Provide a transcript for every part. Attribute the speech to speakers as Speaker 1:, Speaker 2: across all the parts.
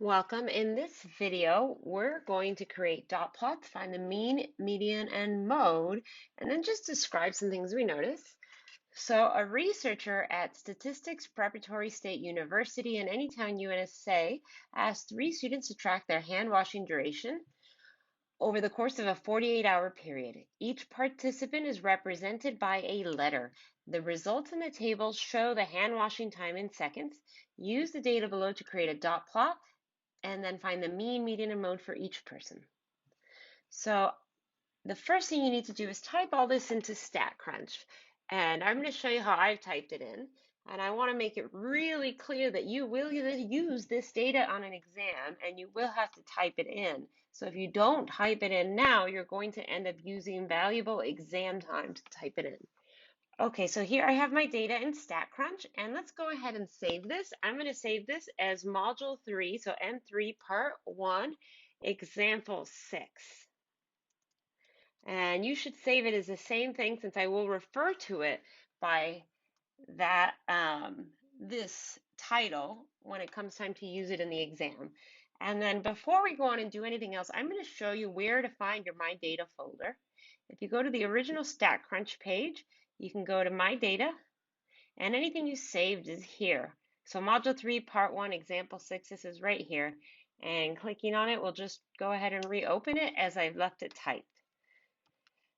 Speaker 1: Welcome. In this video, we're going to create dot plots, find the mean, median, and mode, and then just describe some things we notice. So a researcher at Statistics Preparatory State University in Anytown, USA, asked 3 students to track their hand washing duration over the course of a 48-hour period. Each participant is represented by a letter. The results in the table show the hand washing time in seconds. Use the data below to create a dot plot and then find the mean, median, and mode for each person. So the first thing you need to do is type all this into StatCrunch. And I'm going to show you how I've typed it in. And I want to make it really clear that you will use this data on an exam and you will have to type it in. So if you don't type it in now, you're going to end up using valuable exam time to type it in. Okay, so here I have my data in StatCrunch, and let's go ahead and save this. I'm going to save this as Module 3, so M3 Part 1, Example 6. And you should save it as the same thing since I will refer to it by that this title when it comes time to use it in the exam. And then before we go on and do anything else, I'm going to show you where to find your My Data folder. If you go to the original StatCrunch page, you can go to My Data, and anything you saved is here. So Module 3, Part 1, Example 6, this is right here. And clicking on it will just go ahead and reopen it as I've left it typed.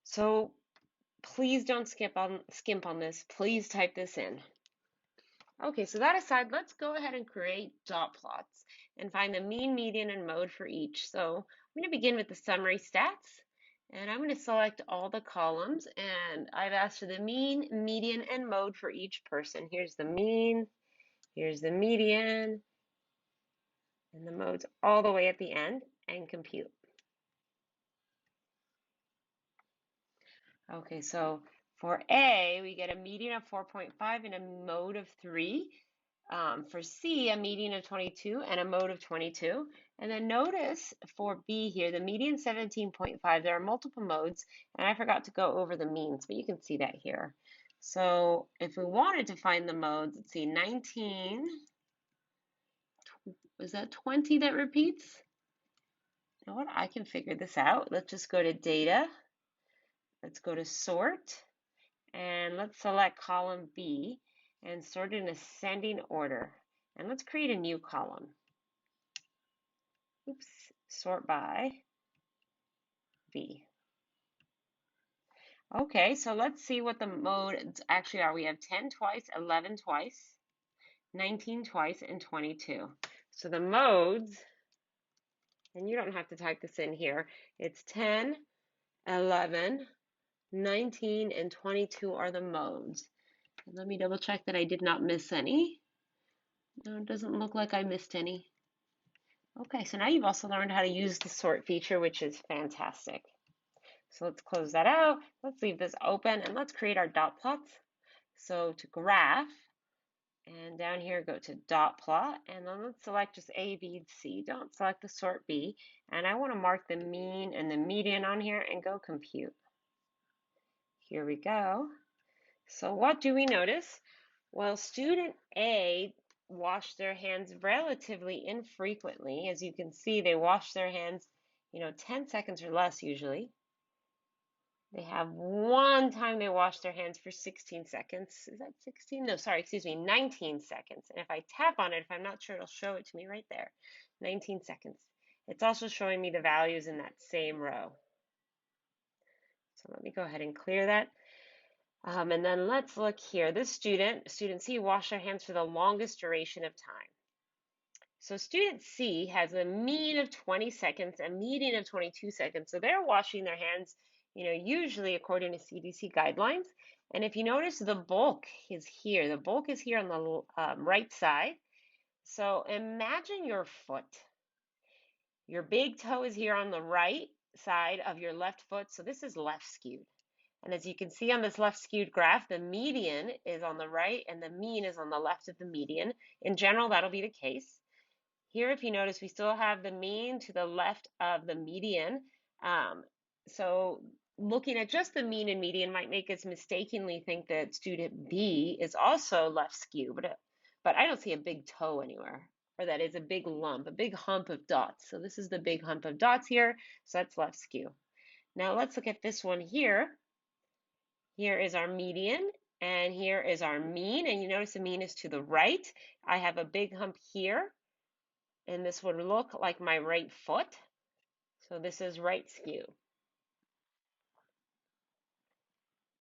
Speaker 1: So please don't skimp on this. Please type this in. Okay, so that aside, let's go ahead and create dot plots and find the mean, median, and mode for each. So I'm going to begin with the summary stats, and I'm going to select all the columns, and I've asked for the mean, median, and mode for each person. Here's the mean, here's the median, and the mode's all the way at the end, and compute. Okay, so for A, we get a median of 4.5 and a mode of 3. For C, a median of 22 and a mode of 22. And then notice for B here, the median 17.5, there are multiple modes, and I forgot to go over the means, but you can see that here. So if we wanted to find the modes, let's see, 19, was that 20 that repeats? You know what, I can figure this out. Let's just go to Data, let's go to Sort, and let's select column B and sort in ascending order. And let's create a new column. Oops, sort by B. Okay, so let's see what the modes actually are. We have 10 twice, 11 twice, 19 twice, and 22. So the modes, and you don't have to type this in here, it's 10, 11, 19, and 22 are the modes. And let me double check that I did not miss any. No, it doesn't look like I missed any. Okay, so now you've also learned how to use the sort feature, which is fantastic. So let's close that out. Let's leave this open and let's create our dot plots. So to graph, and down here go to dot plot, and then let's select just A, B, and C. Don't select the sort B. And I want to mark the mean and the median on here and go compute. Here we go. So what do we notice? Well, student A washed their hands relatively infrequently. As you can see, they wash their hands, 10 seconds or less usually. They have one time they wash their hands for 16 seconds. Is that 16? No, sorry, excuse me, 19 seconds. And if I tap on it, if I'm not sure, it'll show it to me right there. 19 seconds. It's also showing me the values in that same row. So let me go ahead and clear that. And then let's look here. This student C, washed their hands for the longest duration of time. So student C has a mean of 20 seconds, a median of 22 seconds. So they're washing their hands, usually according to CDC guidelines. And if you notice, the bulk is here. The bulk is here on the right side. So imagine your foot. Your big toe is here on the right side of your left foot. So this is left skewed. And as you can see on this left skewed graph, the median is on the right and the mean is on the left of the median. In general, that'll be the case. Here, if you notice, we still have the mean to the left of the median. So looking at just the mean and median might make us mistakenly think that student B is also left skew, but I don't see a big toe anywhere. or that is a big lump, a big hump of dots. So this is the big hump of dots here, so that's left skew. Now let's look at this one here. Here is our median, and here is our mean, and you notice the mean is to the right. I have a big hump here, and this would look like my right foot. So this is right skew.